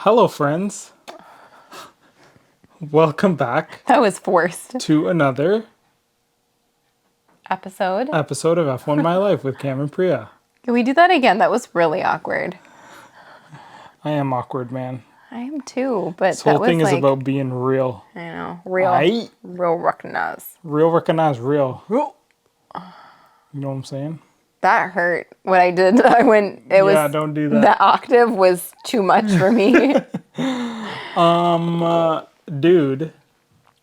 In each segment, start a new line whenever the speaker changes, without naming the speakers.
Hello, friends. Welcome back
That was forced.
to another
Episode.
episode of F1 My Life with Cam and Priya.
Can we do that again? That was really awkward.
I am awkward, man.
I am too, but
This whole
that was
thing is
like,
about being real.
I know, real recognize.
Real recognize real. You know what I'm saying?
That hurt. What I did,
Yeah, don't do that.
The octave was too much for me.
Dude.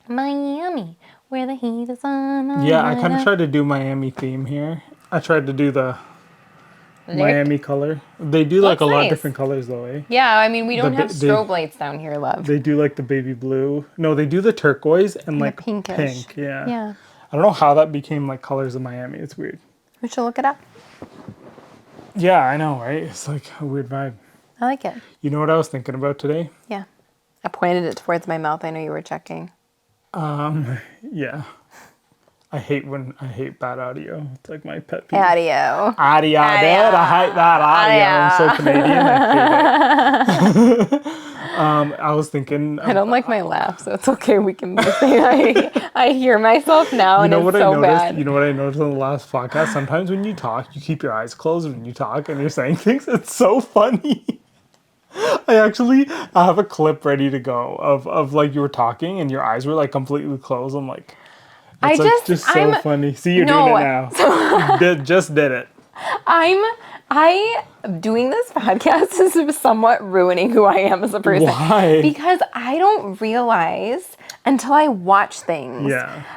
Miami, where the heat is on.
Yeah, I kind of tried to do Miami theme here. I tried to do the Miami color. They do like
Looks
a lot of
nice.
different colors though, eh?
Yeah, I mean, we don't
The
have
they-
strobe lights down here, love.
They do like the baby blue. No, they do the turquoise and like
pinkish.
pink. Yeah.
Yeah.
I don't know how that became like colors of Miami. It's weird.
We should look it up.
Yeah, I know, right? It's like a weird vibe.
I like it.
You know what I was thinking about today?
Yeah. I pointed it towards my mouth. I know you were checking.
Yeah. I hate bad audio. It's like my pet peeve.
Audio.
Audio, dude. I hate that audio. I'm so Canadian. I hate it. I was thinking.
I don't like my laugh, so it's okay. We can both say I hear myself now, and it's so bad.
You know what I noticed on the last podcast? Sometimes when you talk, you keep your eyes closed when you talk and you're saying things. It's so funny. I have a clip ready to go of like you were talking and your eyes were like completely closed. I'm like, it's just so funny. See, you're doing it now. You just did it.
I doing this podcast is somewhat ruining who I am as a person.
Why?
Because I don't realize until I watch things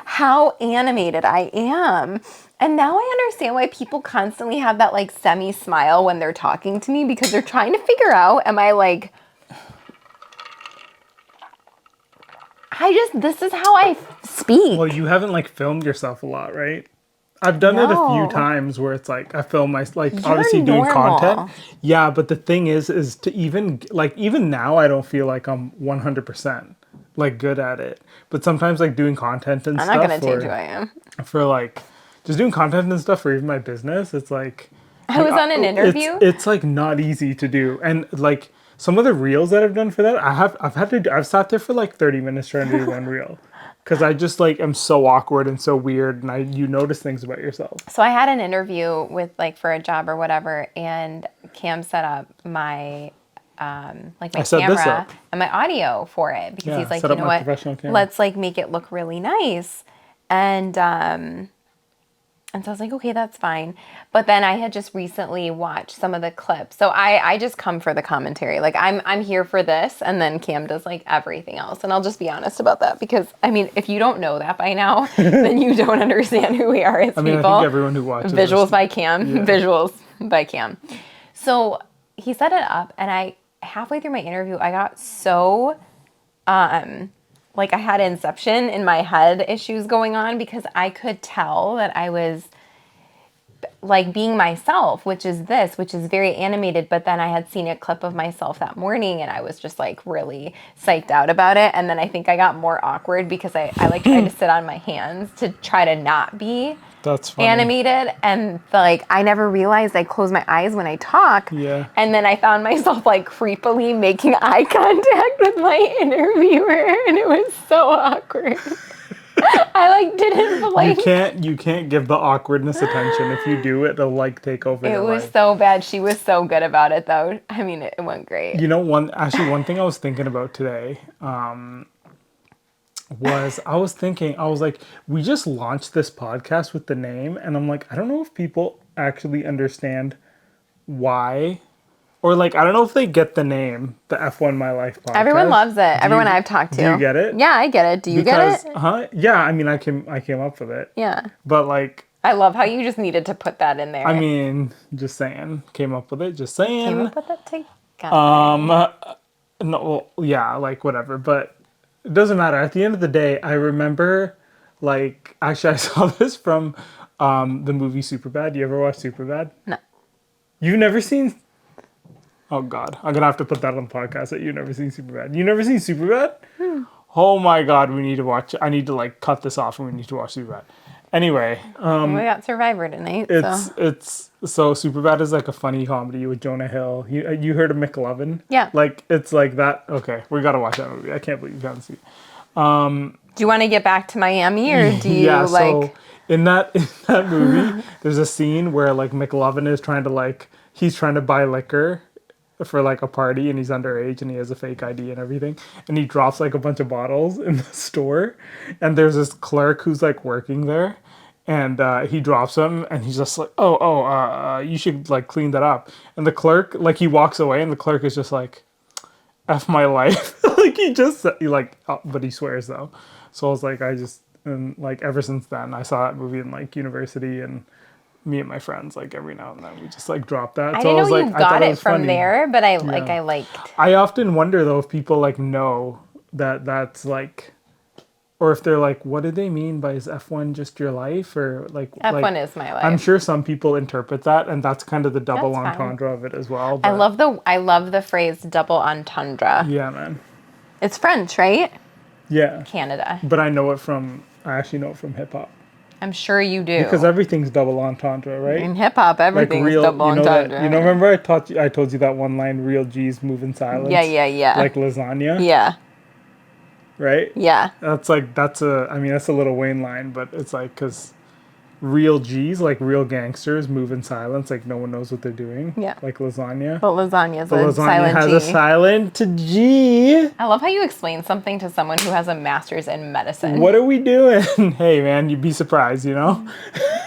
how animated I am. And now I understand why people constantly have that like semi-smile when they're talking to me, because they're trying to figure out, am I like, this is how I speak.
Well, you haven't like filmed yourself a lot, right? I've done it a few times where it's like I film obviously doing content. Yeah, but the thing is to even now I don't feel like I'm 100% like good at it. But sometimes like doing content and stuff.
I'm not gonna change who I am.
For like just doing content and stuff for even my business, it's like
I was on an interview.
It's like not easy to do, and like some of the reels that I've done for that, I've sat there for like 30 minutes trying to do one reel. Because I just like am so awkward and so weird, and you notice things about yourself.
So I had an interview with like for a job or whatever, and Cam set up my my camera and my audio for it, because he's like, you know what, let's like make it look really nice, and so I was like, okay, that's fine. But then I had just recently watched some of the clips. So I just come for the commentary. Like I'm here for this, and then Cam does like everything else. And I'll just be honest about that, because I mean, if you don't know that by now, then you don't understand who we are as people.
I think everyone who watches
Visuals by Cam. Yeah. Visuals by Cam. So he set it up, and halfway through my interview, I got so like I had Inception in my head issues going on, because I could tell that I was like being myself, which is very animated. But then I had seen a clip of myself that morning, and I was just like really psyched out about it. And then I think I got more awkward because I like tried to sit on my hands to try to not be animated, and like I never realized I close my eyes when I talk.
Yeah.
And then I found myself like creepily making eye contact with my interviewer, and it was so awkward. I like didn't blink.
You can't give the awkwardness attention. If you do, it'll like take over.
It was so bad. She was so good about it though. I mean, it went great.
You know, one thing I was thinking about today, was I was like, we just launched this podcast with the name, and I'm like, I don't know if people actually understand why, or like, I don't know if they get the name, the F1 My Life podcast.
Everyone loves it. Everyone I've talked to.
Do you get it?
Yeah, I get it. Do you get it?
Yeah, I mean, I came up with it.
Yeah.
But like,
I love how you just needed to put that in there.
I mean, just saying, came up with it, just saying.
Came up with that together.
No, well, yeah, like whatever, but it doesn't matter. At the end of the day, I remember, like, actually I saw this from the movie Superbad. You ever watch Superbad?
No.
You've never seen? Oh God, I'm gonna have to put that on the podcast that you've never seen Superbad. You never seen Superbad? Oh my God, we need to watch. I need to like cut this off, and we need to watch Superbad. Anyway,
We got Survivor tonight, so.
it's so Superbad is like a funny comedy with Jonah Hill. You heard of McLovin?
Yeah.
Like it's like that. Okay, we gotta watch that movie. I can't believe you haven't seen it.
Do you want to get back to Miami, or do you
Yeah,
like?
so in that movie, there's a scene where like McLovin is trying to like he's trying to buy liquor for like a party and he's underage and he has a fake ID and everything and he drops like a bunch of bottles in the store and there's this clerk who's like working there and he drops them and he's just like you should like clean that up and the clerk like he walks away and the clerk is just like F my life like but he swears though so I was like and like ever since then I saw that movie in like university and me and my friends like every now and then we just like drop that.
I
So
didn't
I was
know
like,
you
I
got
thought it
it
was
from
funny.
there, but I
Yeah.
liked.
I often wonder though if people like know that that's like, or if they're like, what did they mean by is F1 just your life or like
F1 is my life.
I'm sure some people interpret that and that's kind of the double
That's fine.
entendre of it as well.
I
But
love the phrase double entendre.
yeah, man.
It's French, right?
Yeah,
Canada.
but I actually know it from hip hop
I'm sure you do.
because everything's double entendre, right?
In hip hop,
Like
everything
real,
is double
you know
entendre.
that, remember I told you that one line, real G's move in silence.
Yeah.
Like lasagna.
Yeah.
Right?
Yeah.
That's a Little Wayne line, but it's like, because real G's, like real gangsters, move in silence, like no one knows what they're doing.
Yeah.
Like lasagna.
But lasagna is
But
a
lasagna
silent
has
G.
a silent G.
I love how you explain something to someone who has a master's in medicine.
What are we doing? Hey, man, you'd be surprised, you know?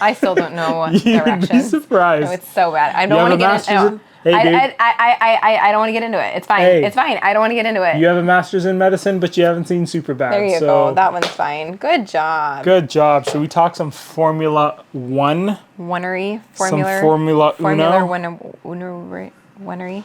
I still don't know
You'd be
directions.
surprised.
No, it's so bad. I
You
don't
have
want to
a
get
master's
into it.
in- Hey, dude.
I don't want to get into it. It's fine.
Hey.
It's fine. I don't want to get into it.
You have a master's in medicine, but you haven't seen Superbad.
There you
so
go. That one's fine. Good job.
good job. Should we talk some Formula One?
Winery.
Some Formula Uno?
Winery.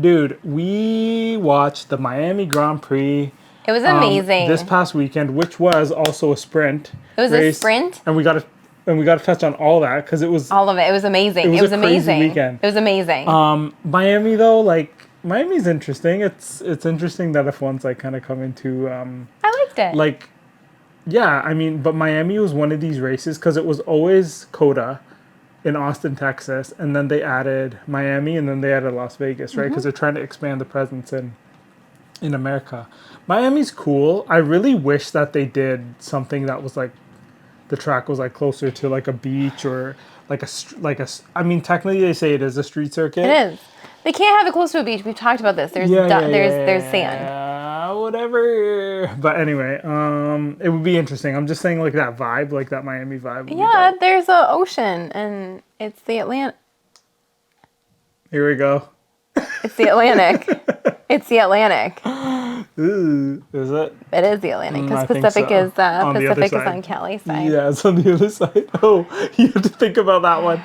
Dude, we watched the Miami Grand Prix.
It was amazing.
This past weekend, which was also a sprint.
It was a
race,
sprint?
and we got to touch on all that because it was
All of it. It was amazing.
It was a crazy
amazing.
weekend.
It was amazing.
Miami though. Like Miami's interesting. It's interesting that F1's like kind of coming to
I liked it.
like yeah. I mean, but Miami was one of these races because it was always COTA in Austin, Texas, and then they added Miami, and then they added Las Vegas, right? Because they're trying to expand the presence in America. Miami's cool. I really wish that they did something that was like the track was like closer to like a beach or like I mean, technically they say it is a street circuit.
It is. They can't have it close to a beach. We've talked about this. There's there's sand.
Whatever. But anyway, it would be interesting. I'm just saying like that vibe, like that Miami vibe. would be
Yeah,
dope.
there's an ocean, and it's the Atlantic.
Here we go.
It's the Atlantic. It's the Atlantic.
Ooh, is it?
It is the Atlantic
I
because
think
Pacific
so.
is
On the other
Pacific is
side.
on Cali's side.
Yeah, it's on the other side. Oh, you have to think about that one.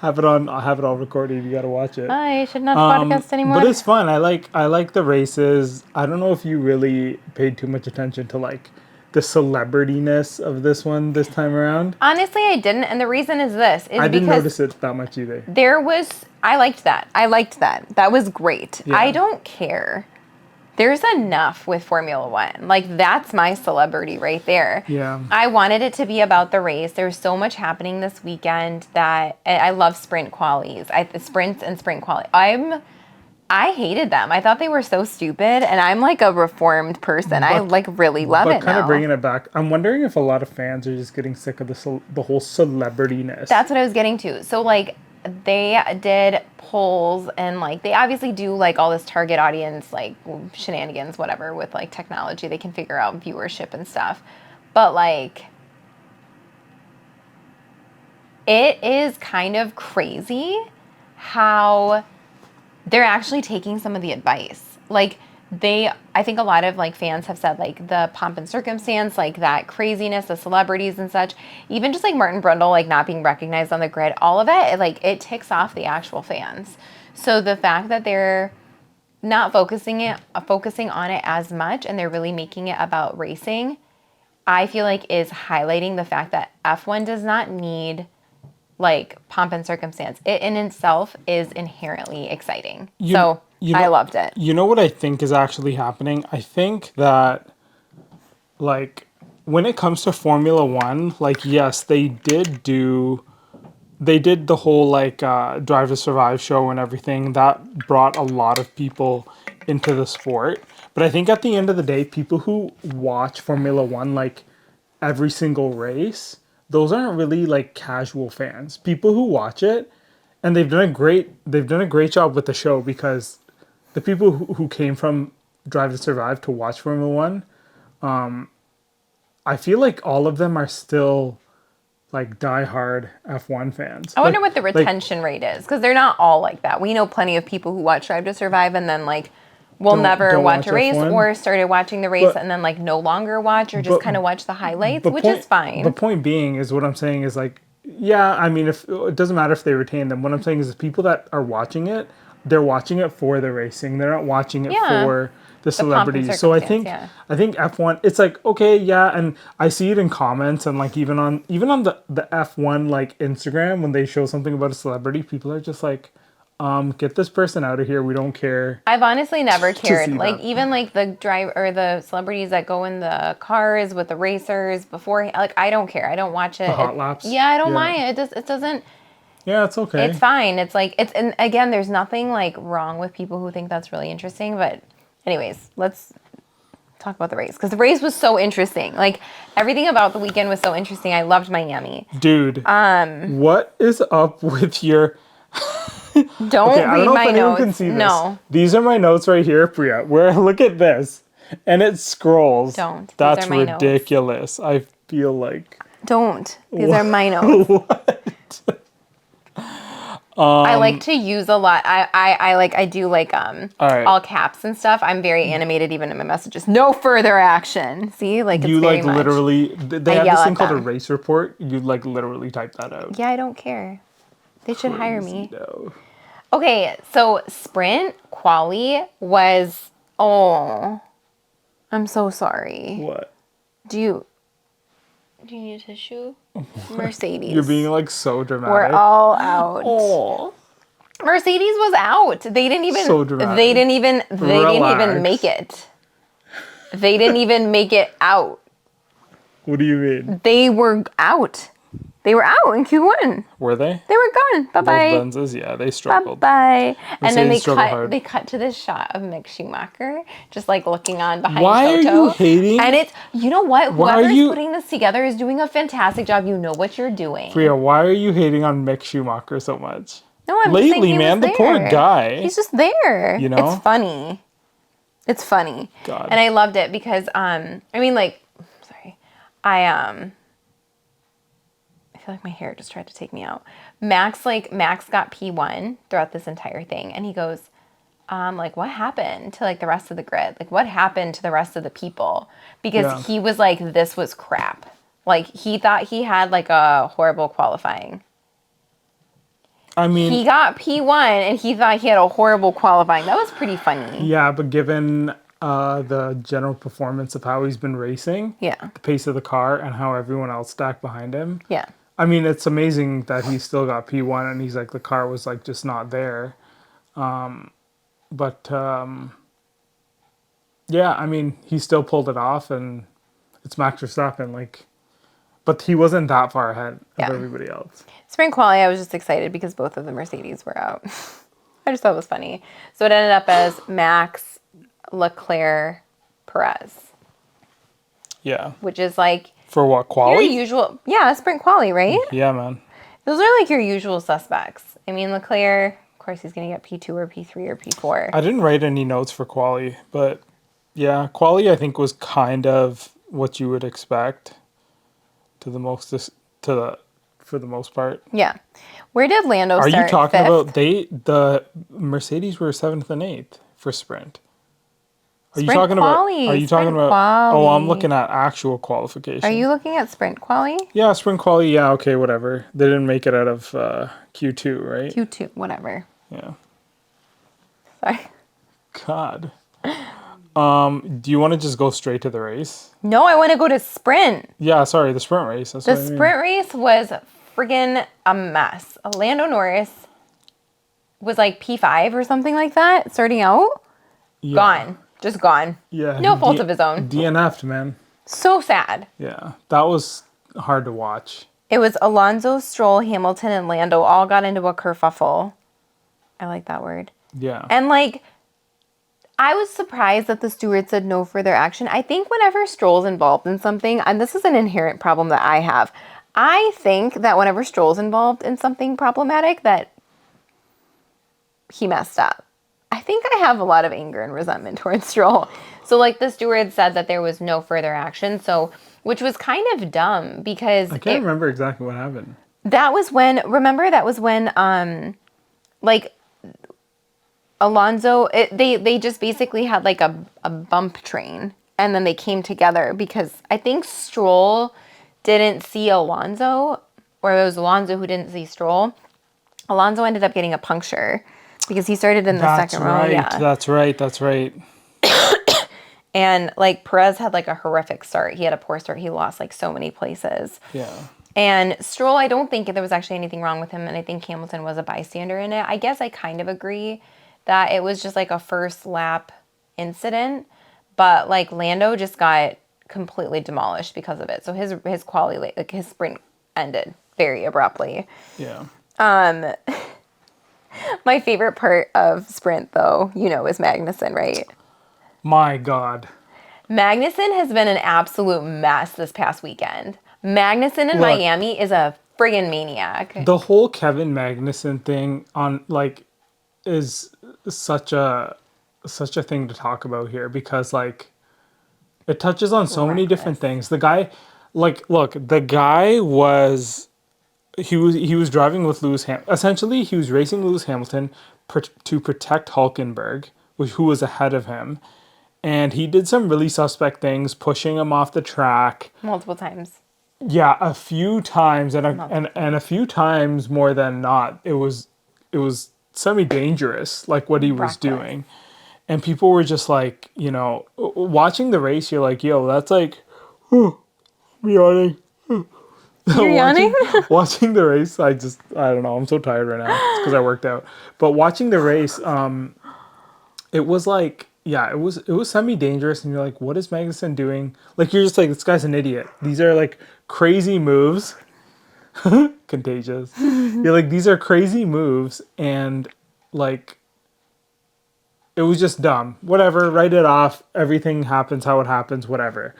I'll have it all recorded. You got to watch it.
I should not podcast anymore.
But it's fun. I like the races. I don't know if you really paid too much attention to like the celebrityness of this one this time around.
Honestly, I didn't, and the reason is this:
I didn't
because
notice it that much either.
there was. I liked that. That was great.
Yeah.
I don't care. There's enough with Formula One. Like, that's my celebrity right there.
Yeah.
I wanted it to be about the race. There's so much happening this weekend that I love sprint qualies. Sprints and sprint quali. I hated them. I thought they were so stupid, and I'm like a reformed person. I like really love it
But kind
now.
of bringing it back, I'm wondering if a lot of fans are just getting sick of the whole celebrityness.
That's what I was getting to. So like they did polls and like they obviously do like all this target audience like shenanigans, whatever, with like technology. They can figure out viewership and stuff. But like it is kind of crazy how they're actually taking some of the advice. Like I think a lot of like fans have said like the pomp and circumstance, like that craziness, the celebrities and such, even just like Martin Brundle, like not being recognized on the grid, all of it, like it ticks off the actual fans. So the fact that they're not focusing on it as much and they're really making it about racing, I feel like is highlighting the fact that F1 does not need like pomp and circumstance. It in itself is inherently exciting. I loved it.
You know what I think is actually happening? I think that like when it comes to Formula One, like, yes, they did the whole like Drive to Survive show and everything. That brought a lot of people into the sport. But I think at the end of the day, people who watch Formula One like every single race, those aren't really like casual fans. People who watch it, and they've done a great job with the show, because the people who came from Drive to Survive to watch Formula One, I feel like all of them are still like diehard F1 fans.
I wonder what the retention rate is, because they're not all like that. We know plenty of people who watch Drive to Survive and then like will never
don't
watch a race,
F1.
or started watching the race and then like no longer watch, or just kind of watch the highlights, which is fine.
The point being is, what I'm saying is like, yeah, I mean, if it doesn't matter if they retain them. What I'm saying is, the people that are watching it, they're watching it for the racing. They're not watching it for the celebrities. So I think F1, it's like, okay, yeah, and I see it in comments, and like even on the F1 like Instagram, when they show something about a celebrity, people are just like, get this person out of here. We don't care.
I've honestly never cared. Like
that.
even like the the celebrities that go in the cars with the racers before, like I don't care. I don't watch it.
The hot laps.
Yeah, I don't mind. It doesn't.
Yeah, it's okay.
It's fine. It's like and again, there's nothing like wrong with people who think that's really interesting. But anyways, let's talk about the race, because the race was so interesting. Like everything about the weekend was so interesting. I loved Miami.
Dude, what is up with your?
Don't
okay,
read
I don't know
my
if anyone
notes.
can see this.
No,
these are my notes right here, Priya. Where look at this, and it scrolls.
Don't. These
That's
are my notes.
ridiculous. I feel like.
Don't. These are my notes.
What?
I like to use a lot. I do like all caps and stuff. I'm very animated even in my messages. No further action. See, like it's
You
very
like
much.
literally. They have
yell
this
at
thing called a
them.
race report. You like literally type that out.
Yeah, I don't care. They should hire me.
No.
Okay, so sprint quali was. Oh, I'm so sorry.
What?
Do you need a tissue? Mercedes.
You're being like so dramatic.
We're all out.
Oh.
Mercedes was out. They didn't even.
So dramatic.
They didn't even
Relax.
make it. They didn't even make it out.
What do you mean?
They were out. They were out in Q1.
Were they?
They were gone. Bye bye.
Those Benzes, yeah, they struggled.
Bye bye. And then
struggled hard.
they cut to this shot of Mick Schumacher just like looking on behind
Why are
Toto.
you hating?
And it's, you know what?
Why are
Whoever's
you-
putting this together is doing a fantastic job. You know what you're doing.
Priya, why are you hating on Mick Schumacher so much?
No, I'm just saying
Lately,
he
man,
was
the poor
there.
guy.
He's just there.
You know?
It's funny. It's funny.
God.
And I loved it because I mean like sorry. I feel like my hair just tried to take me out. Max got P1 throughout this entire thing, and he goes, like, what happened to like the rest of the grid? Like, what happened to the rest of the people? Because he was like, this was crap. Like, he thought he had like a horrible qualifying.
I mean,
He got P1 and he thought he had a horrible qualifying. That was pretty funny.
yeah, but given the general performance of how he's been racing,
Yeah.
the pace of the car, and how everyone else stacked behind him,
Yeah.
I mean, it's amazing that he still got P1, and he's like, the car was like just not there. But yeah, I mean, he still pulled it off, and it's Max Verstappen, like, but he wasn't that far ahead of everybody else.
Spring quali, I was just excited because both of the Mercedes were out. I just thought it was funny. So it ended up as Max, Leclerc, Perez,
Yeah.
which is like
For what,
your
quality?
usual, sprint quali, right?
Yeah, man.
Those are like your usual suspects. I mean, Leclerc, of course, he's going to get P2 or P3 or P4.
I didn't write any notes for quali, but yeah, quali I think was kind of what you would expect for the most part.
Yeah. Where did Lando
Are
start?
you talking
Fifth?
about the Mercedes were 7th and 8th for sprint? Are you
Sprint
talking
quali,
about? Are you
sprint
talking about?
quali.
Oh, I'm looking at actual qualification.
Are you looking at sprint quali?
Yeah, sprint quali. Yeah, okay, whatever. They didn't make it out of Q2, right?
Q2, whatever.
Yeah.
Sorry.
God. Do you want to just go straight to the race?
No, I want to go to sprint.
Yeah, sorry, the sprint race. That's
The
what I mean.
sprint race was friggin' a mess. Lando Norris was like P5 or something like that, starting out.
Yeah.
Gone. Just gone.
Yeah.
No fault of his own.
DNF'd, man.
So sad.
Yeah, that was hard to watch.
It was Alonso, Stroll, Hamilton, and Lando all got into a kerfuffle. I like that word.
Yeah.
And like, I was surprised that the steward said no further action. I think whenever Stroll's involved in something, and this is an inherent problem that I have, I think that whenever Stroll's involved in something problematic, that he messed up. I think I have a lot of anger and resentment towards Stroll. So like the steward said that there was no further action, so which was kind of dumb because
I can't remember exactly what happened.
that was when like Alonso they just basically had like a bump train and then they came together because I think Stroll didn't see Alonso, or it was Alonso who didn't see Stroll. Alonso ended up getting a puncture because he started in the second row. Yeah.
That's right.
And like Perez had like a horrific start. He had a poor start. He lost like so many places.
Yeah.
And Stroll, I don't think there was actually anything wrong with him. And I think Hamilton was a bystander in it. I guess I kind of agree that it was just like a first lap incident. But like Lando just got completely demolished because of it. So his quality, like his sprint ended very abruptly.
Yeah.
My favorite part of sprint though, is Magnussen, right?
My God.
Magnussen has been an absolute mess this past weekend. Magnussen in Miami is a friggin' maniac.
The whole Kevin Magnussen thing on like is such a thing to talk about here because like it touches on so many different things. The guy, like, look, the guy was he was driving with essentially he was racing Lewis Hamilton to protect Hulkenberg, who was ahead of him. And he did some really suspect things, pushing him off the track.
Multiple times.
Yeah, a few times, and a few times more than not, it was semi-dangerous, like what he was doing. And people were just like, watching the race, you're like, yo, that's like, yawning.
You're yawning?
Watching the race, I don't know, I'm so tired right now. It's because I worked out. But watching the race, it was like, yeah, it was semi-dangerous, and you're like, what is Magnussen doing? Like, you're just like, this guy's an idiot. These are like crazy moves. Contagious. You're like, these are crazy moves, and like, it was just dumb. Whatever, write it off. Everything happens how it happens, whatever.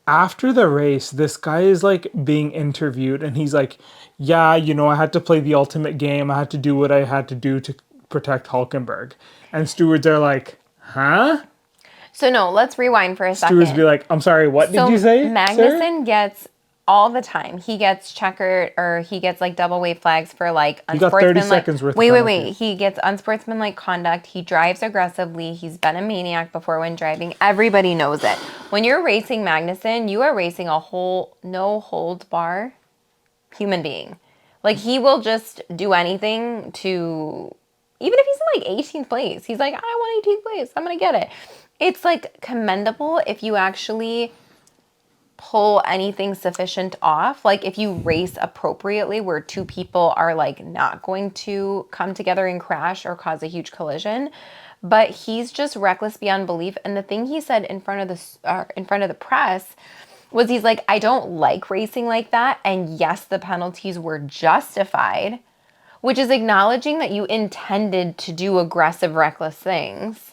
After the race, this guy is like being interviewed, and he's like, yeah, I had to play the ultimate game. I had to do what I had to do to protect Hulkenberg. And stewards are like, huh?
So no, let's rewind for a second.
Stewards be like, I'm sorry, what did you say,
Magnussen
sir?
gets all the time. He gets checkered, or he gets like double wave flags for like
unsportsmanlike. He got 30 seconds worth of
Wait. He gets unsportsmanlike conduct. He drives aggressively. He's been a maniac before when driving. Everybody knows it. When you're racing Magnussen, you are racing a whole no holds bar human being. Like, he will just do anything to, even if he's in like 18th place, he's like, I want 18th place. I'm going to get it. It's like commendable if you actually pull anything sufficient off. Like, if you race appropriately where two people are like not going to come together and crash or cause a huge collision. But he's just reckless beyond belief. And the thing he said in front of the press was, he's like, I don't like racing like that. And yes, the penalties were justified, which is acknowledging that you intended to do aggressive, reckless things.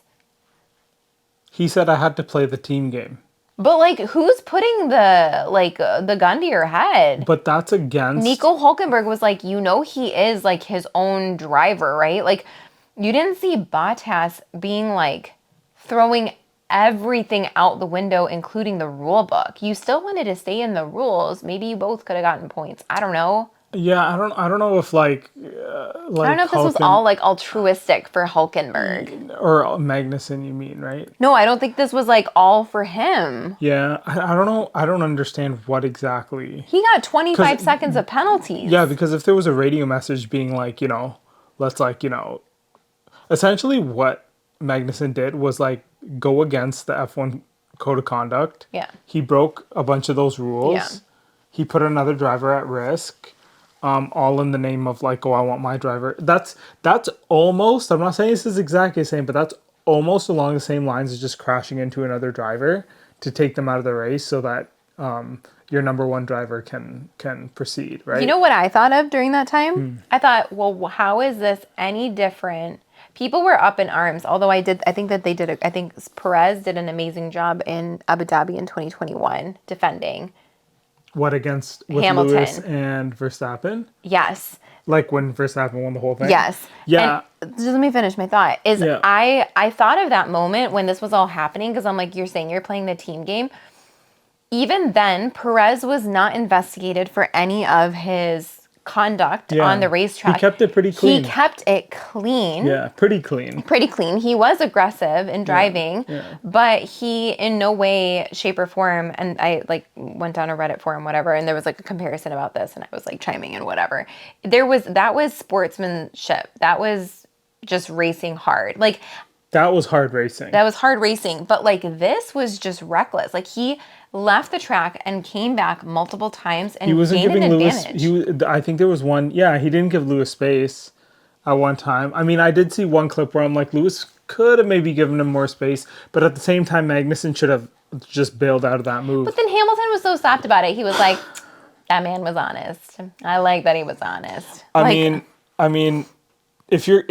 He said I had to play the team game.
But like, who's putting the gun to your head?
But that's against...
Nico Hulkenberg was like, he is like his own driver, right? Like, you didn't see Bottas being like throwing everything out the window, including the rule book. You still wanted to stay in the rules. Maybe you both could have gotten points. I don't know.
Yeah, I don't know if like
I don't know if this was all like altruistic for Hulkenberg
or Magnussen. You mean, right?
No, I don't think this was like all for him.
Yeah, I don't know. I don't understand what exactly.
He got 25 seconds of penalties.
Yeah, because if there was a radio message being like, let's like, essentially what Magnussen did was like go against the F1 code of conduct.
Yeah.
He broke a bunch of those rules.
Yeah.
He put another driver at risk. All in the name of like, oh, I want my driver. That's almost, I'm not saying this is exactly the same, but that's almost along the same lines as just crashing into another driver to take them out of the race so that your number one driver can proceed, right?
You know what I thought of during that time? I thought, well, how is this any different? People were up in arms, although I think Perez did an amazing job in Abu Dhabi in 2021 defending.
What with
Hamilton.
Lewis and Verstappen?
Yes.
Like when Verstappen won the whole thing?
Yes.
Yeah.
And just let me finish my thought. I thought of that moment when this was all happening because I'm like, you're saying you're playing the team game. Even then, Perez was not investigated for any of his conduct on the racetrack.
He kept it pretty clean.
He kept it clean.
Yeah, pretty clean.
Pretty clean. He was aggressive in driving, but he in no way, shape, or form, and I like went down a Reddit forum, whatever, and there was like a comparison about this, and I was like chiming in, whatever. That was sportsmanship. That was just racing hard. Like
that was hard racing.
But like this was just reckless. Like he left the track and came back multiple times and gained an advantage.
I think there was one. Yeah, he didn't give Lewis space at one time. I mean, I did see one clip where I'm like, Lewis could have maybe given him more space, but at the same time, Magnussen should have just bailed out of that move.
But then Hamilton was so soft about it. He was like, that man was honest. I like that he was honest.
I mean, if you're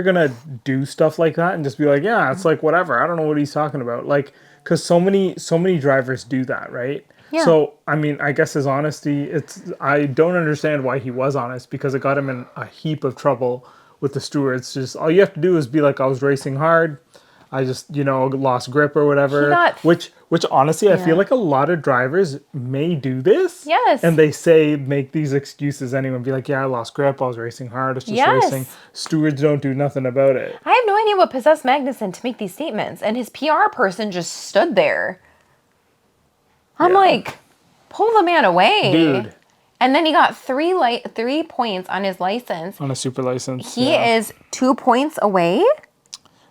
gonna do stuff like that and just be like, yeah, it's like whatever. I don't know what he's talking about. Like, because so many drivers do that, right?
Yeah.
So I mean, I guess his honesty. I don't understand why he was honest because it got him in a heap of trouble with the stewards. Just all you have to do is be like, I was racing hard. I just lost grip or whatever. Which honestly, I feel like a lot of drivers may do this.
Yes.
And they make these excuses anyway and be like, yeah, I lost grip. I was racing hard. It's just racing. Stewards don't do nothing about it.
I have no idea what possessed Magnussen to make these statements. And his PR person just stood there. I'm like, pull the man away.
Dude.
And then he got 3 points on his license.
On a super license.
He is 2 points away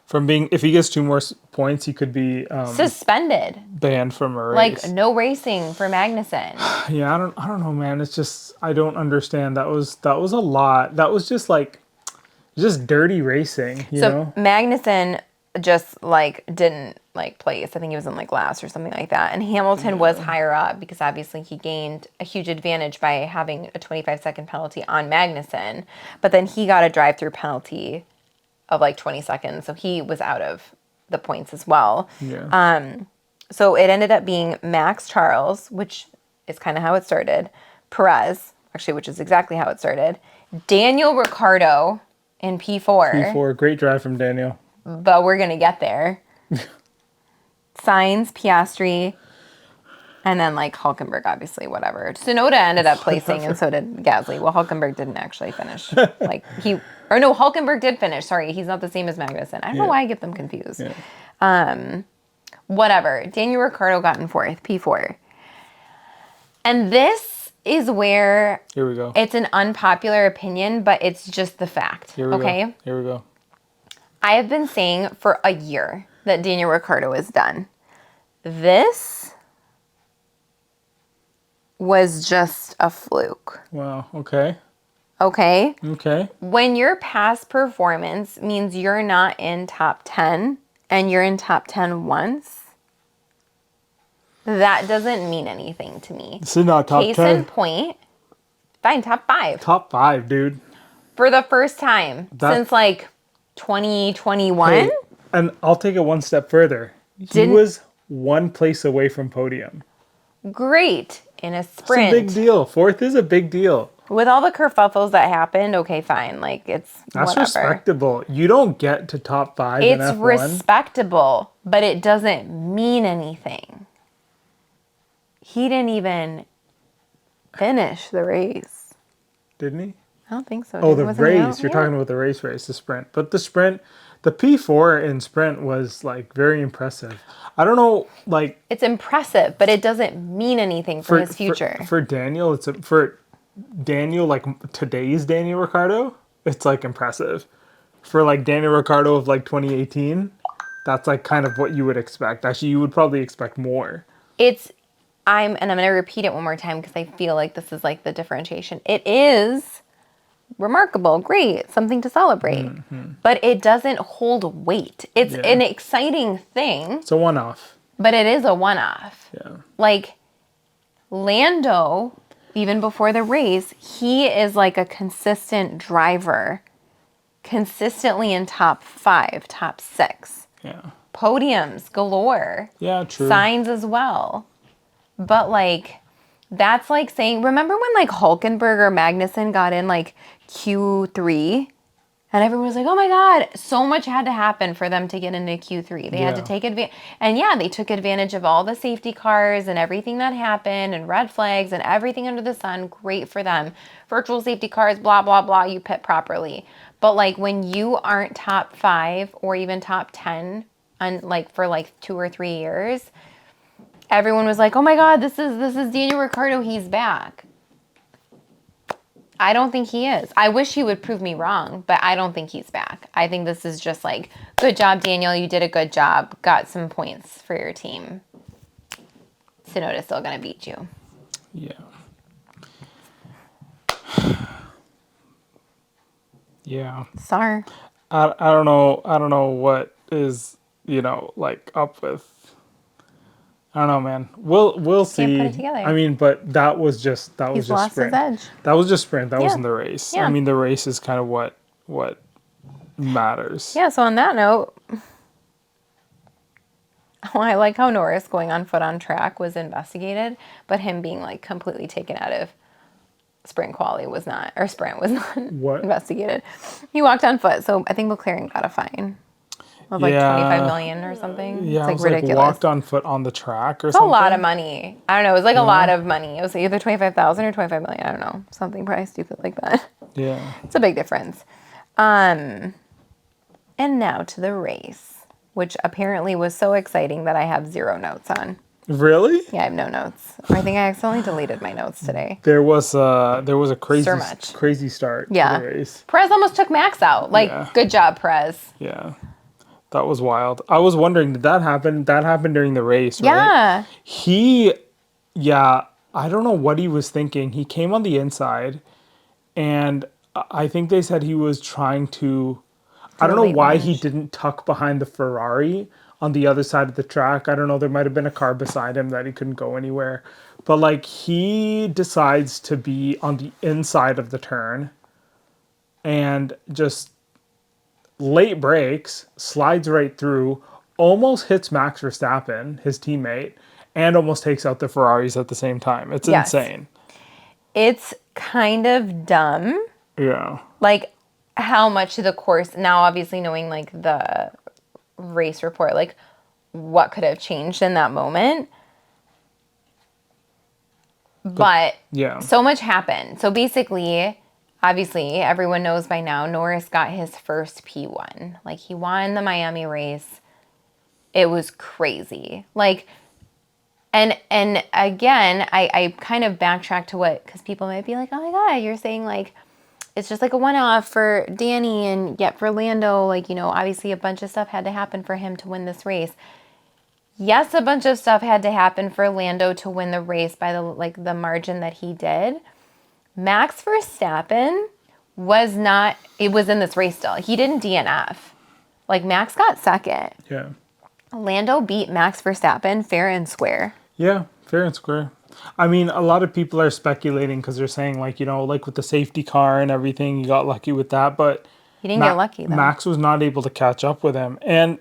from being, if he gets 2 more points, he could be
suspended,
banned from a race.
Like no racing for Magnussen.
Yeah, I don't know, man. It's just I don't understand. That was a lot. That was just dirty racing. You know?
Magnussen just didn't place. I think he was in last or something like that. And Hamilton was higher up because obviously he gained a huge advantage by having a 25-second penalty on Magnussen. But then he got a drive-through penalty of 20 seconds. So he was out of the points as well.
Yeah.
So it ended up being Max Charles, which is kind of how it started. Perez, actually, which is exactly how it started. Daniel Ricciardo in P4.
P4, great drive from Daniel.
But we're going to get there. Sainz, Piastri, and then Hulkenberg, obviously, whatever. Tsunoda ended up placing, and so did Gasly. Well, Hulkenberg didn't actually finish. Hulkenberg did finish. Sorry, he's not the same as Magnussen. I don't know why I get them confused. Yeah. Whatever. Daniel Ricciardo got in fourth, P4. And this is where
here we go.
It's an unpopular opinion, but it's just the fact.
Here we go. Here we go.
I have been saying for a year that Daniel Ricciardo is done. This was just a fluke.
Wow. Okay.
Okay?
Okay.
When your past performance means you're not in top 10 and you're in top 10 once, that doesn't mean anything to me.
This is not top 10.
Case in point, fine, top 5.
Top 5, dude.
For the first time since 2021.
Hey, and I'll take it one step further. He was 1 place away from podium.
Great. In a sprint.
It's a big deal. Fourth is a big deal.
With all the kerfuffles that happened, okay, fine. That's whatever.
Respectable. You don't get to top 5 in F1.
It's respectable, but it doesn't mean anything. He didn't even finish the race.
Didn't he?
I don't think so.
Oh, the race. You're talking about the race, the sprint. But the sprint, the P4 in sprint was very impressive. I don't know,
it's impressive, but it doesn't mean anything for his future.
For Daniel, for Daniel, today's Daniel Ricciardo, it's impressive. For Daniel Ricciardo of 2018, that's kind of what you would expect. Actually, you would probably expect more.
I'm going to repeat it one more time because I feel like this is the differentiation. It is remarkable, great, something to celebrate. But it doesn't hold weight. It's an exciting thing,
It's a one-off.
but it is a one-off.
Yeah.
Like, Lando, even before the race, he is like a consistent driver, consistently in top 5, top 6.
Yeah.
Podiums galore.
Yeah, true.
Signs as well. But, like, that's like saying, remember when, like, Hulkenberg or Magnussen got in, like, Q3? And everyone was like, oh my God, so much had to happen for them to get into Q3. They had to take advantage. And yeah, they took advantage of all the safety cars and everything that happened and red flags and everything under the sun. Great for them. Virtual safety cars, blah, blah, blah. You pit properly. But like when you aren't top 5 or even top 10 on like for like 2 or 3 years, everyone was like, oh my God, this is Daniel Ricciardo. He's back. I don't think he is. I wish he would prove me wrong, but I don't think he's back. I think this is just like, good job, Daniel. You did a good job. Got some points for your team. Tsunoda's still going to beat you.
Yeah. Yeah.
Sorry.
I don't know. I don't know what is, like up with. I don't know, man. We'll see.
Can't put it together.
I mean, but that was just
He's
just
lost
sprint.
his edge.
That was just sprint. That
Yeah.
wasn't the race.
Yeah.
I mean, the race is kind of what matters.
Yeah, so on that note, I like how Norris going on foot on track was investigated, but him being like completely taken out of sprint quali was not, or sprint was not
What?
investigated. He walked on foot, so I think McLaren got a fine of like 25 million or something.
Yeah,
it's like
it was
ridiculous.
like walked on foot on the track or
It's a
something.
lot of money. I don't know. It was like a lot of money. It was either 25,000 or 25 million. I don't know. Something probably stupid like that.
Yeah.
It's a big difference. And now to the race, which apparently was so exciting that I have 0 notes on.
Really?
Yeah, I have no notes. I think I accidentally deleted my notes today.
There was a
So much.
crazy start
Yeah.
to the race.
Perez almost took Max out. Like,
Yeah.
good job, Perez.
Yeah. That was wild. I was wondering, did that happen? That happened during the race, right?
Yeah.
I don't know what he was thinking. He came on the inside, and I think they said he was trying to. I don't know
late
why
launch.
he didn't tuck behind the Ferrari on the other side of the track. I don't know. There might have been a car beside him that he couldn't go anywhere. But like he decides to be on the inside of the turn and just late brakes, slides right through, almost hits Max Verstappen, his teammate, and almost takes out the Ferraris at the same time. It's
Yes.
insane.
It's kind of dumb.
Yeah.
Like, how much of the course, now obviously knowing like the race report, like what could have changed in that moment. But
Yeah.
so much happened. So basically, obviously, everyone knows by now, Norris got his first P1. Like, he won the Miami race. It was crazy. Like, and again, I kind of backtrack to what, because people might be like, oh my God, you're saying like, it's just like a one-off for Danny and yet for Lando, like, obviously a bunch of stuff had to happen for him to win this race. Yes, a bunch of stuff had to happen for Lando to win the race by the margin that he did. Max Verstappen was in this race still. He didn't DNF. Like, Max got second.
Yeah.
Lando beat Max Verstappen fair and square.
Yeah. Fair and square. I mean, a lot of people are speculating because they're saying like, like with the safety car and everything, you got lucky with that, but
He didn't get lucky, though.
Max was not able to catch up with him. And,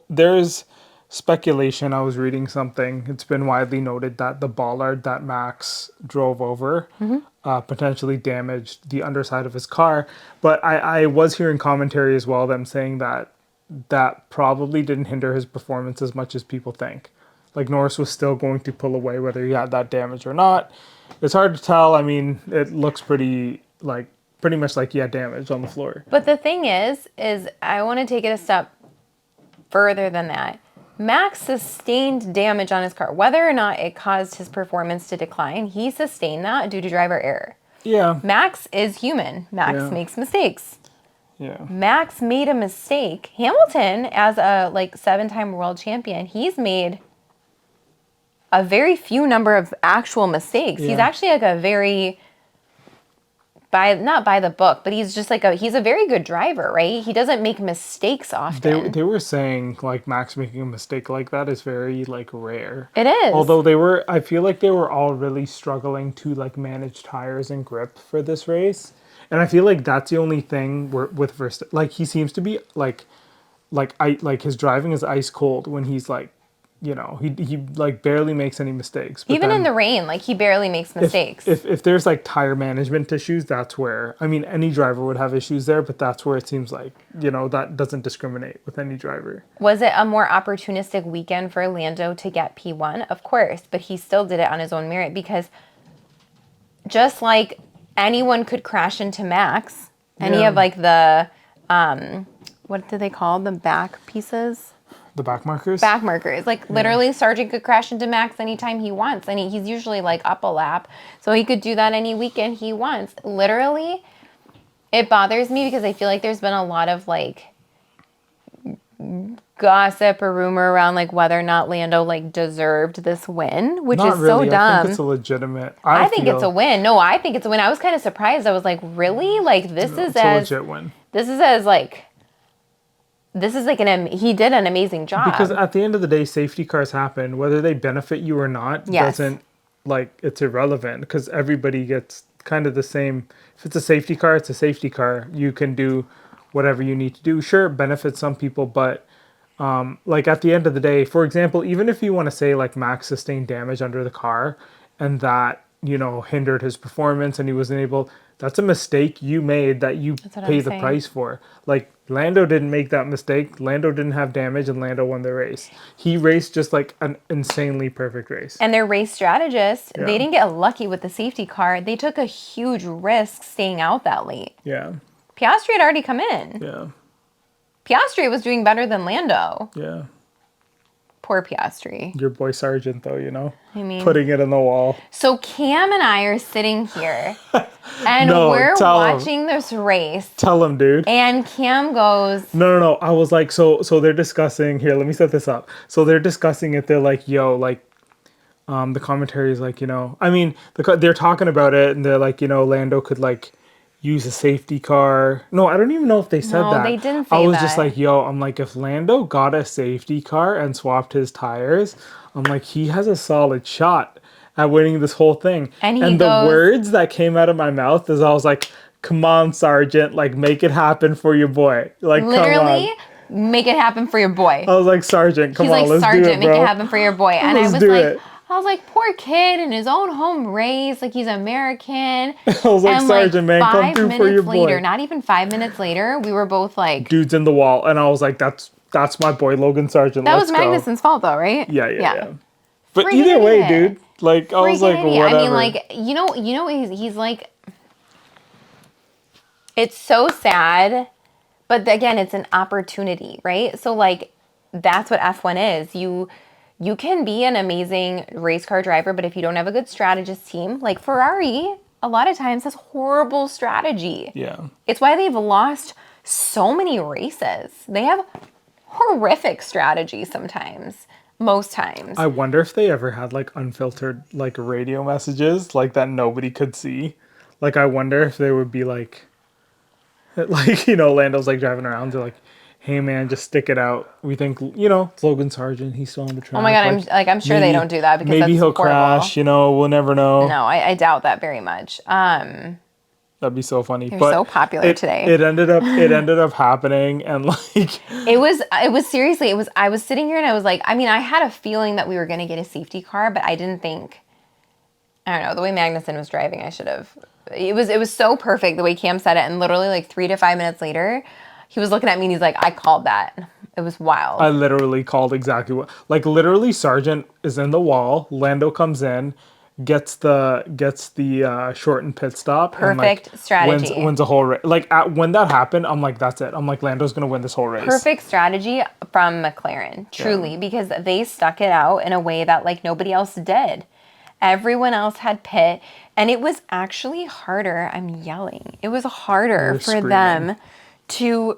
there's speculation. I was reading something. It's been widely noted that the bollard that Max drove over potentially damaged the underside of his car. But I was hearing commentary as well, them saying that probably didn't hinder his performance as much as people think. Like, Norris was still going to pull away whether he had that damage or not. It's hard to tell. I mean, it looks pretty much like he had damage on the floor.
But the thing is I want to take it a step further than that. Max sustained damage on his car. Whether or not it caused his performance to decline, he sustained that due to driver error.
Yeah.
Max is human. Max makes mistakes.
Yeah.
Max made a mistake. Hamilton, as a 7-time world champion, he's made a very few number of actual mistakes.
Yeah.
He's actually like a very not by the book, but he's just like he's a very good driver, right? He doesn't make mistakes often.
They were saying like Max making a mistake like that is very like rare.
It is.
Although I feel like they were all really struggling to like manage tires and grip for this race, and I feel like that's the only thing with Verstappen. Like he seems to be like his driving is ice cold when he's like, you know, he like barely makes any mistakes. But
even in the rain, like he barely makes mistakes.
If there's like tire management issues, that's where, I mean, any driver would have issues there, but that's where it seems like, you know, that doesn't discriminate with any driver.
Was it a more opportunistic weekend for Lando to get P1? Of course, but he still did it on his own merit because just like anyone could crash into Max, any of like the, what do they call the back pieces?
The back markers?
Back markers. Like literally Sargent could crash into Max anytime he wants. And he's usually like up a lap. So he could do that any weekend he wants. Literally, it bothers me because I feel like there's been a lot of like gossip or rumor around like whether or not Lando like deserved this win, which
Not
is
really.
so dumb.
I think it's a legitimate.
I think it's a win. No, I think it's a win. I was kind of surprised. I was like, really? Like this is
a legit win.
This is like he did an amazing job.
Because at the end of the day, safety cars happen. Whether they benefit you or not doesn't, like, it's irrelevant because everybody gets kind of the same. If it's a safety car, it's a safety car. You can do whatever you need to do. Sure, it benefits some people, but like at the end of the day, for example, even if you want to say like Max sustained damage under the car and that, you know, hindered his performance and he wasn't able, that's a mistake you made that you pay the price for. Like Lando didn't make that mistake. Lando didn't have damage and Lando won the race. He raced just like an insanely perfect race.
And their race strategists, they didn't get lucky with the safety car. They took a huge risk staying out that late.
Yeah.
Piastri had already come in.
Yeah.
Piastri was doing better than Lando.
Yeah.
Poor Piastri.
Your boy Sargent, though, you know?
I mean,
putting it in the wall.
So Cam and I are sitting here and we're watching this race.
Tell him, dude.
And Cam goes...
No. I was like, so they're discussing... Here, let me set this up. So they're discussing it. They're like, yo, like, the commentary is like, you know... I mean, they're talking about it and they're like, you know, Lando could, like, use a safety car. No, I don't even know if they said that.
No, they didn't say that.
I was just like, yo, I'm like, if Lando got a safety car and swapped his tires, I'm like, he has a solid shot at winning this whole thing. And the words that came out of my mouth is I was like, come on, Sargent, like, make it happen for your boy. Like,
literally,
come on.
Make it happen for your boy.
I was like, Sargent, come on, let's do it, bro.
He's like, Sargent, make it happen for your boy. And
I
was like, poor kid in his own home race. Like, he's American.
I was like, Sargent, man, come through for your boy.
5 minutes later, not even 5 minutes later, we were both like...
Dudes in the wall. And I was like, that's my boy, Logan Sargent.
That was Magnussen's fault, though, right?
Yeah. But either way, dude, like, I was like, whatever.
I mean, like, you know, he's like... It's so sad, but again, it's an opportunity, right? So, like, that's what F1 is. You can be an amazing race car driver, but if you don't have a good strategist team, like Ferrari, a lot of times has horrible strategy.
Yeah.
It's why they've lost so many races. They have horrific strategy sometimes, most times.
I wonder if they ever had like unfiltered like radio messages like that nobody could see. Like I wonder if there would be like, you know, Lando's like driving around, they're like, hey man, just stick it out. We think, you know, it's Logan Sargent, he's still on the track.
Oh my god, I'm sure they don't do that because
maybe
that's
he'll
horrible.
crash, you know, we'll never know.
No, I doubt that very much.
That'd be so funny.
You're
but
so popular today.
It ended up happening and like
it was seriously, I was sitting here and I was like, I mean, I had a feeling that we were gonna get a safety car, but I didn't think, I don't know, the way Magnussen was driving, I should have. It was so perfect the way Cam said it, and literally like 3 to 5 minutes later, he was looking at me and he's like, I called that. It was wild.
I literally called exactly what, like literally Sargent is in the wall, Lando comes in, gets the shortened pit stop.
Perfect
and, like,
strategy.
Wins a whole race. Like when that happened, I'm like, that's it. I'm like, Lando's going to win this whole race.
Perfect strategy from McLaren, truly, because they stuck it out in a way that like nobody else did. Everyone else had pit, and it was actually harder. I'm yelling. It was harder for them to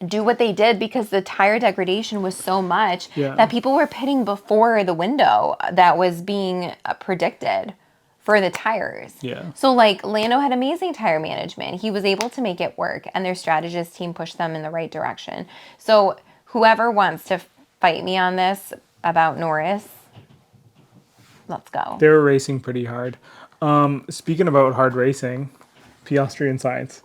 do what they did because the tire degradation was so much that people were pitting before the window that was being predicted for the tires.
Yeah.
So like Lando had amazing tire management. He was able to make it work, and their strategist team pushed them in the right direction. So whoever wants to fight me on this about Norris, let's go.
They were racing pretty hard. Speaking about hard racing, Piastri and Sainz.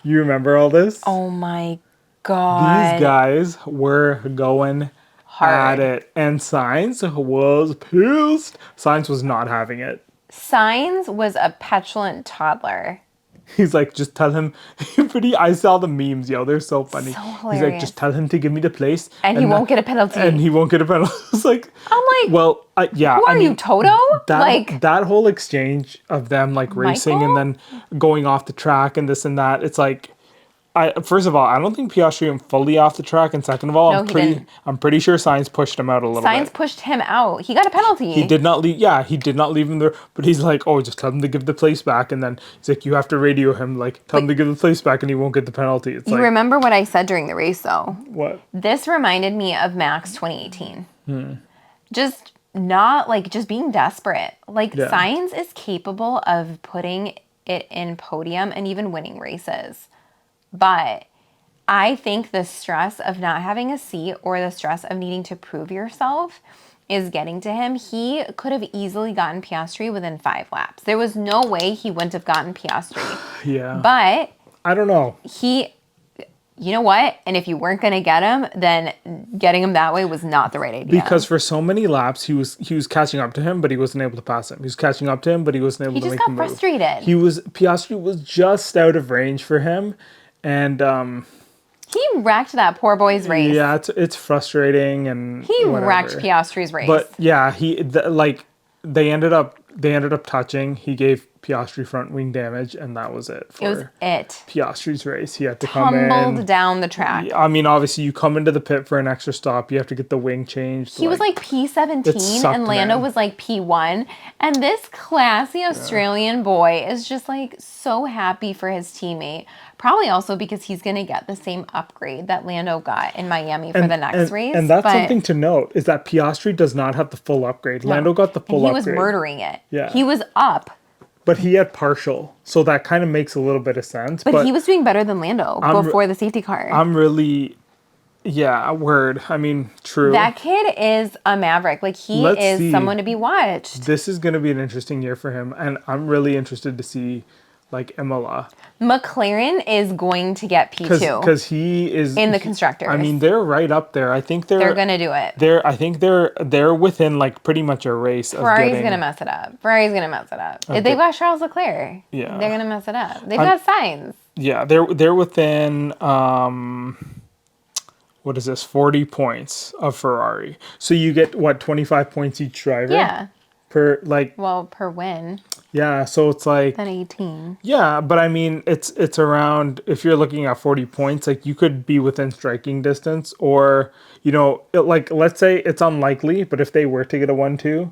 You remember all this?
Oh my God.
These guys were going
Hard.
at it. And Sainz was pissed. Sainz was not having it.
Sainz was a petulant toddler.
He's like, just tell him. I saw the memes, yo. They're so funny.
So
He's like,
hilarious.
just tell him to give me the place.
And he won't get a penalty.
And he won't get a penalty. It's like,
I'm like,
well, yeah.
who are you, Toto?
That whole exchange of them like racing
Michael?
and then going off the track and this and that. It's like, first of all, I don't think Piastri went fully off the track, and second of all,
No, he didn't.
I'm pretty sure Sainz pushed him out a little
Sainz
bit.
pushed him out. He got a penalty.
He did not leave. Yeah, he did not leave him there. But he's like, oh, just tell him to give the place back, and then he's like, you have to radio him, like, tell him to give the place back, and he won't get the penalty. It's
You
like,
remember what I said during the race, though?
what?
This reminded me of Max 2018.
Hmm.
Just not like just being desperate. Like
Yeah.
Sainz is capable of putting it in podium and even winning races. But I think the stress of not having a seat or the stress of needing to prove yourself is getting to him. He could have easily gotten Piastri within 5 laps. There was no way he wouldn't have gotten Piastri.
Yeah.
But
I don't know.
you know what? And if you weren't going to get him, then getting him that way was not the right idea.
Because for so many laps, he was catching up to him, but he wasn't able to pass him. He was catching up to him, but he wasn't able
he
to
just
make
got
him move.
frustrated.
Piastri was just out of range for him, and
He wrecked that poor boy's race.
yeah, it's frustrating and
He
whatever.
wrecked Piastri's race.
But yeah, they ended up touching. He gave Piastri front wing damage, and that was it for
it was it.
Piastri's race. He had to come
Tumbled
in.
down the track.
I mean, obviously, you come into the pit for an extra stop. You have to get the wing changed.
He was like
It
P17
sucked,
and Lando
man.
was like P1. And this classy Australian boy is just like so happy for his teammate. Probably also because he's going to get the same upgrade that Lando got in Miami for the next race.
And that's
but
something to note, is that Piastri does not have the full upgrade. Lando got the full
he
upgrade.
was murdering it.
Yeah.
He was up,
But he had partial. So that kind of makes a little bit of sense.
but he was doing better than Lando before the safety car.
I'm really... Yeah, word. I mean, true.
That kid is a maverick. Like, he
Let's
is
see.
someone to be watched.
This is going to be an interesting year for him. And I'm really interested to see, like, Imola.
McLaren is going to get P2
Because he is...
in the constructors.
I mean, they're right up there. I think
they're going to do it.
I think they're within, like, pretty much a race of
Ferrari's
getting...
going to mess it up. If they've got Charles Leclerc,
Yeah.
they're going to mess it up. They've got Sainz.
Yeah, they're within... what is this? 40 points of Ferrari. So you get, what, 25 points each driver?
Yeah.
Per, like...
Well, per win.
Yeah, so it's like...
Then 18.
Yeah, but I mean, it's around, if you're looking at 40 points, like, you could be within striking distance, or, you know, like, let's say it's unlikely, but if they were to get a 1-2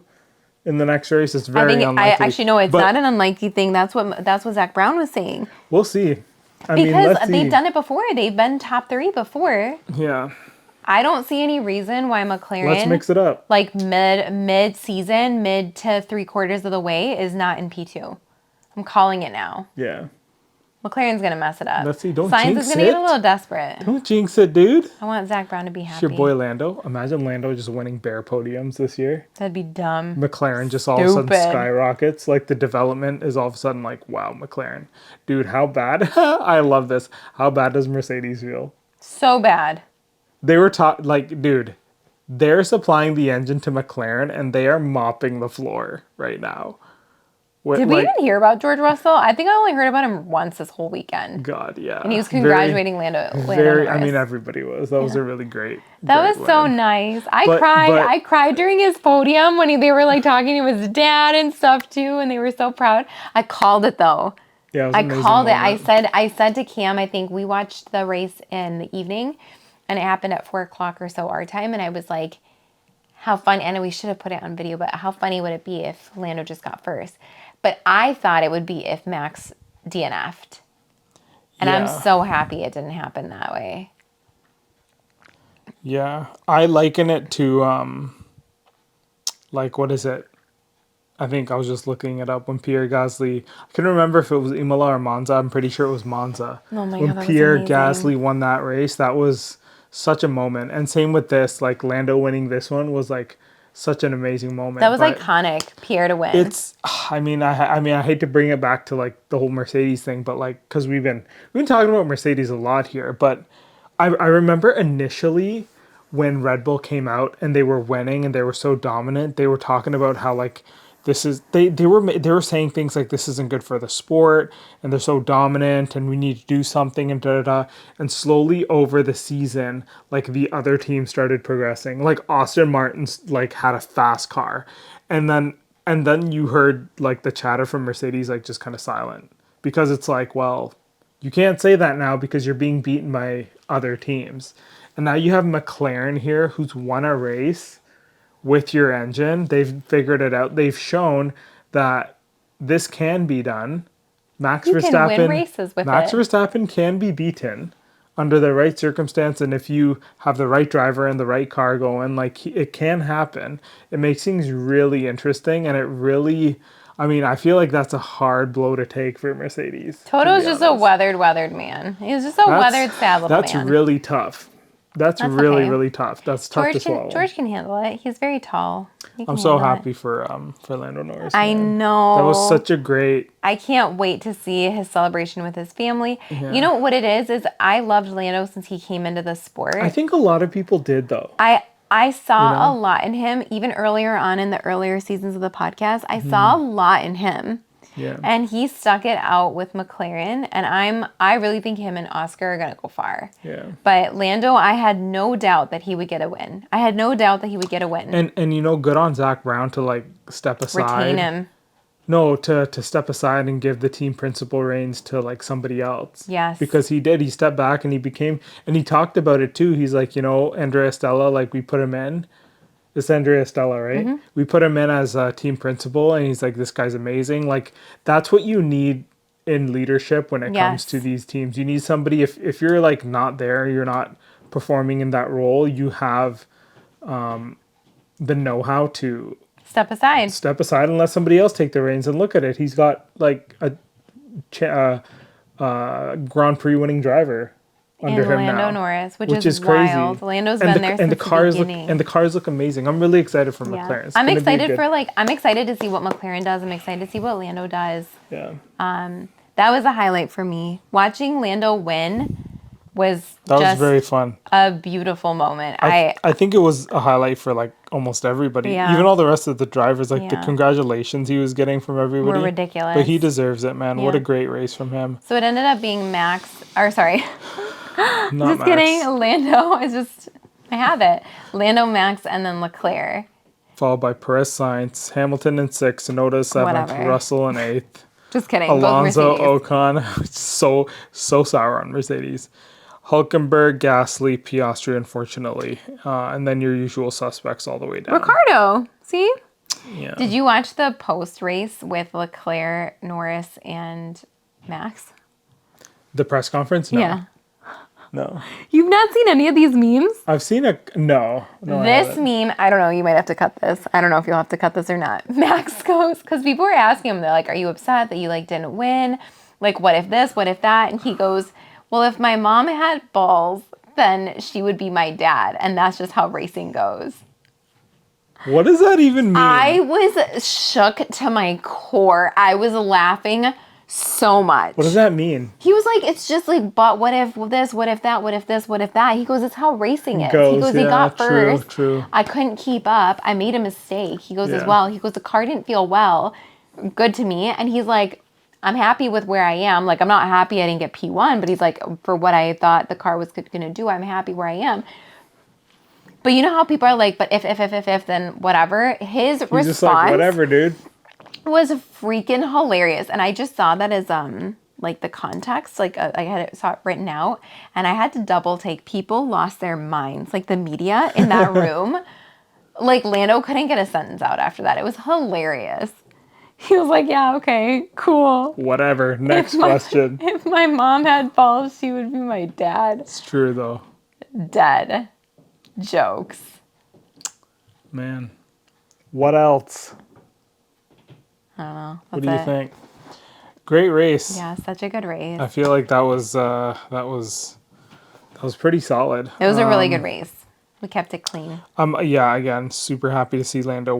in the next race, it's very unlikely.
Actually, no, it's not an unlikely thing. That's what Zach Brown was saying.
We'll see. I mean,
Because
let's see.
they've done it before. They've been top 3 before.
Yeah.
I don't see any reason why McLaren...
Let's mix it up.
Like, mid-season, mid to 3/4 of the way, is not in P2. I'm calling it now.
Yeah.
McLaren's going to mess it up.
Let's see, don't
Sainz
jinx
is going to get a
it.
little desperate.
Don't jinx it, dude.
I want Zach Brown to be
It's
happy.
your boy Lando. Imagine Lando just winning bare podiums this year.
That'd be dumb.
McLaren just all of a sudden
Stupid.
skyrockets. Like, the development is all of a sudden like, wow, McLaren. Dude, how bad? I love this. How bad does Mercedes feel?
So bad.
They were taught, like, dude, they're supplying the engine to McLaren and they are mopping the floor right now.
Did we even hear about George Russell? I think I only heard about him once this whole weekend.
God, yeah.
And he was congratulating Lando
Very, I
Norris.
mean, everybody was. That was a really great.
That
great
was so
win.
nice.
But-
I cried during his podium when they were like talking to his dad and stuff too, and they were so proud. I called it though.
Yeah, it was an
I
amazing
called it.
moment.
I said to Cam, I think we watched the race in the evening, and it happened at 4 o'clock or so our time, and I was like, how fun, and we should have put it on video, but how funny would it be if Lando just got first? But I thought it would be if Max DNF'd. And I'm
Yeah.
so happy it didn't happen that way.
Yeah, I liken it to like, what is it? I think I was just looking it up when Pierre Gasly. I couldn't remember if it was Imola or Monza. I'm pretty sure it was Monza.
Oh my
When
God, that was
Pierre
amazing.
Gasly won that race, that was such a moment. And same with this, like Lando winning this one was like such an amazing moment.
That was
But
iconic, Pierre to win.
it's, I hate to bring it back to like the whole Mercedes thing, but like because we've been talking about Mercedes a lot here, but I remember initially when Red Bull came out and they were winning and they were so dominant, they were talking about how like they were saying things like this isn't good for the sport and they're so dominant and we need to do something and da da da. And slowly over the season, like the other team started progressing. Like Austin Martin's like had a fast car, and then you heard like the chatter from Mercedes like just kind of silent because it's like, well, you can't say that now because you're being beaten by other teams. And now you have McLaren here who's won a race with your engine. They've figured it out. They've shown that this can be done. Max
You
Verstappen,
can win races with
Max
it.
Verstappen can be beaten under the right circumstance, and if you have the right driver and the right car going, like it can happen. It makes things really interesting, and it really, I mean, I feel like that's a hard blow to take for Mercedes.
Toto's
to be
just a
honest.
weathered man. He's just a weathered, sad little
That's
man.
really tough. That's really,
okay.
really tough. That's tough to swallow.
George can handle it. He's very tall. He can
I'm so
handle it.
happy for Lando Norris.
I
man.
know.
That was such a great.
I can't wait to see his celebration with his family.
Yeah.
You know what it is I loved Lando since he came into the sport.
I think a lot of people did though.
I saw a lot in him, even earlier on in the earlier seasons of the podcast. I saw a lot in him.
Yeah.
And he stuck it out with McLaren, and I really think him and Oscar are gonna go far.
Yeah.
But Lando, I had no doubt that he would get a win. I had no doubt that he would get a win.
And you know, good on Zach Brown to like step aside.
Retain him.
No, to step aside and give the team principal reins to like somebody else.
Yes.
Because he did. He stepped back and he talked about it too. He's like, you know, Andrea Stella, like we put him in. It's Andrea Stella, right?
Mm-hmm.
We put him in as a team principal, and he's like, this guy's amazing. Like, that's what you need in leadership when it comes to these teams. You need somebody, if you're like not there, you're not performing in that role, you have the know-how to
Step aside
and let somebody else take the reins and look at it. He's got like a Grand Prix winning driver under him
Lando
now,
Norris, which
is
wild.
crazy.
Lando's been there since the beginning.
And the cars look amazing. I'm really excited for McLaren.
I'm excited I'm excited to see what McLaren does. I'm excited to see what Lando does.
Yeah.
That was a highlight for me. Watching Lando win was
very fun.
A beautiful moment.
I think it was a highlight for like almost everybody.
Yeah.
Even all the rest of the drivers, like the congratulations he was getting from everybody.
Were ridiculous.
But he deserves it, man.
Yeah.
What a great race from him.
So it ended up being
Not
just
Max.
kidding. Lando I have it. Lando, Max, and then Leclerc.
Followed by Perez, Sainz, Hamilton in 6th, Tsunoda 7th,
Whatever.
Russell in 8th.
Just kidding.
Alonso,
Both Mercedes.
Ocon, so sour on Mercedes. Hulkenberg, Gasly, Piastri, unfortunately. And then your usual suspects all the way down.
Ricardo. See?
Yeah.
Did you watch the post race with Leclerc, Norris, and Max?
The press conference? No.
Yeah.
No.
You've not seen any of these memes?
I've seen no.
This meme, I don't know, you might have to cut this. I don't know if you'll have to cut this or not. Max goes, because people were asking him, they're like, are you upset that you like didn't win? Like, what if this, what if that? And he goes, well, if my mom had balls, then she would be my dad. And that's just how racing goes.
What does that even mean?
I was shook to my core. I was laughing so much.
What does that mean?
He was like, it's just like, but what if this, what if that, what if this, what if that? He goes, it's how racing is. He goes, he got first.
True.
I couldn't keep up. I made a mistake. He goes, as
Yeah.
well. He goes, the car didn't feel well, good to me. And he's like, I'm happy with where I am. Like, I'm not happy I didn't get P1, but he's like, for what I thought the car was going to do, I'm happy where I am. But you know how people are like, but if, then whatever. His
He's
response
just like, whatever, dude.
was freaking hilarious. And I just saw that as like the context, like I saw it written out, and I had to double take. People lost their minds, like the media in that room. Like Lando couldn't get a sentence out after that. It was hilarious. He was like, yeah, okay, cool.
Whatever. Next question.
If my mom had balls, she would be my dad.
It's true though.
Dead. Jokes.
Man. What else?
I don't know.
What do you think? Great race.
Yeah, such a good race.
I feel like that was pretty solid.
It was a really good race. We kept it clean.
Yeah, again, super happy to see Lando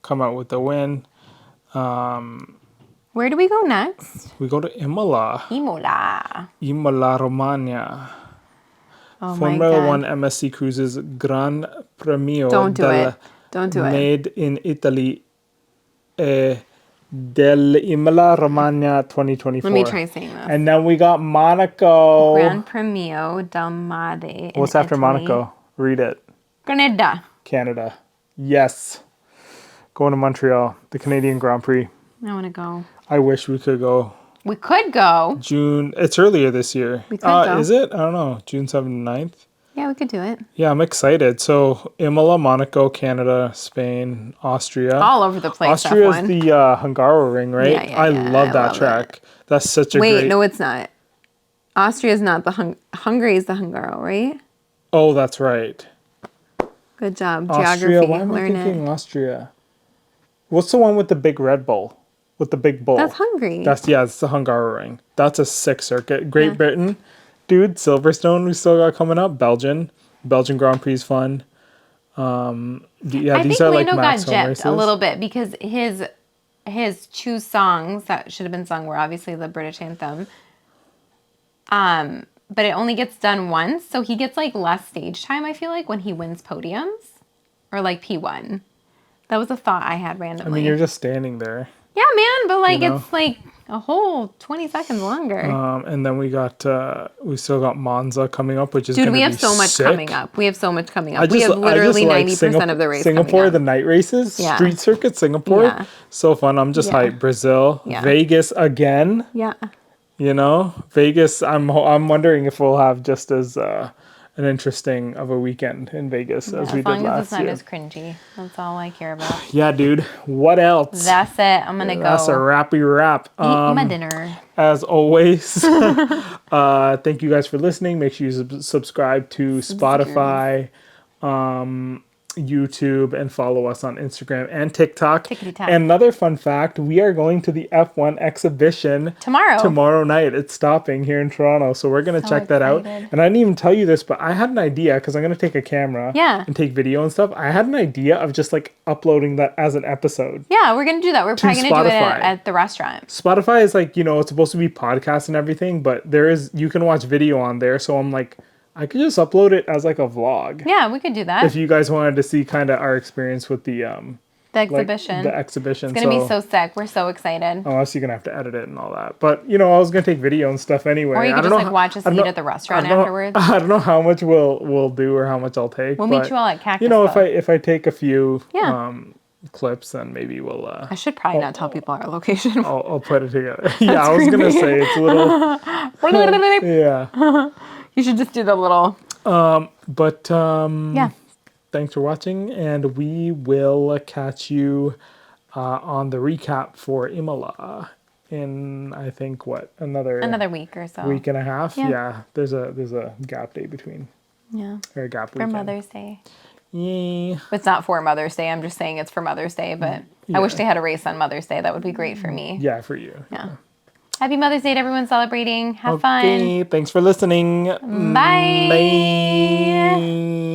come out with the win.
Where do we go next?
We go to Imola. Imola, Romagna.
Oh
Formula
my God.
1 MSC Cruises Gran Premio
Don't do it. Don't do it.
Made in Italy del Imola Romagna 2024.
Let me try saying this.
And then we got Monaco.
Gran Premio del Made.
What's after
Italy.
Monaco? Read it.
Canada.
Canada. Yes. Going to Montreal, the Canadian Grand Prix.
I want to go.
I wish we could go.
We could go.
June. It's earlier this year.
We could go.
Is it? I don't know. June 7th and 9th?
Yeah, we could do it.
Yeah, I'm excited. So Imola, Monaco, Canada, Spain, Austria.
All over the place.
Austria is
F1.
the Hungaroring, right?
Yeah,
I
yeah,
love
I
that
love
track. That's such a
Wait,
great...
no, it's not. Austria is not the Hungary is the Hungaro, right?
Oh, that's right.
Good job.
Austria.
Geography.
Why am I
Learn
thinking
it.
Austria? What's the one with the big Red Bull? With the big bull?
That's Hungary.
It's the Hungaroring. That's a sick circuit. Great Britain. Dude, Silverstone we still got coming up. Belgian Grand Prix is fun.
I
these
think
are
Lando
like
got
max home
gypped
races.
a little bit because his choose songs that should have been sung were obviously the British anthem. But it only gets done once, so he gets like less stage time, I feel like, when he wins podiums. Or like P1. That was a thought I had
I
randomly.
mean, you're just standing there.
Yeah, man, but like
You know?
it's like a whole 20 seconds longer.
And then we still got Monza coming up, which is
Dude,
gonna
we have
be
so much
sick.
coming up. We have so much coming up.
I
We
just
have literally
like
90% of the race
Singapore,
coming
the
up.
night races,
Yeah.
street circuit, Singapore,
Yeah.
so fun. I'm just
Yeah.
hyped. Brazil,
Yeah.
Vegas again.
Yeah.
You know, Vegas. I'm wondering if we'll have just as an interesting of a weekend in Vegas as we
As
did
long as
last
it's not
year.
as cringy. That's all I care about.
Yeah, dude. What else?
That's it. I'm gonna
That's a
go
wrappy wrap.
eat my dinner.
As always, thank you guys for listening. Make sure you subscribe to Spotify, YouTube, and follow us on Instagram and TikTok.
Tickety-tock.
And another fun fact, we are going to the F1 exhibition tomorrow night. It's stopping here in Toronto, so we're going to check that out.
excited.
And I didn't even tell you this, but I had an idea because I'm going to take a camera and take video and stuff. I had an idea of just like uploading that as an episode.
Yeah, we're gonna do that. We're probably gonna do it
Spotify.
at the restaurant.
Spotify is like, it's supposed to be podcasts and everything, but you can watch video on there. So I'm like, I could just upload it as like a vlog.
Yeah, we could do that.
If you guys wanted to see kind of our experience with the
exhibition.
the exhibition.
It's gonna be so sick. We're so excited.
Unless you're gonna have to edit it and all that. But I was gonna take video and stuff anyway.
Or you could just like watch us eat at the restaurant afterwards.
I don't know how much we'll do or how much I'll take.
We'll meet you all at Cactus.
if I take a few clips, then maybe we'll.
I should probably not tell people our location.
I'll put it together. Yeah, I was gonna say it's a little. Yeah.
You should just do the little.
Thanks for watching, and we will catch you on the recap for Imola in I think another
week or so.
week and a half.
Yeah.
There's a gap day between.
Yeah.
Or a gap
For
weekend.
Mother's Day.
Yeah.
It's not for Mother's Day. I'm just saying it's for Mother's Day, but I wish they had a race on Mother's Day. That would be great for me.
Yeah, for you.
Yeah. Happy Mother's Day to everyone celebrating. Have
Okay,
fun.
thanks for listening.
Bye.
Bye.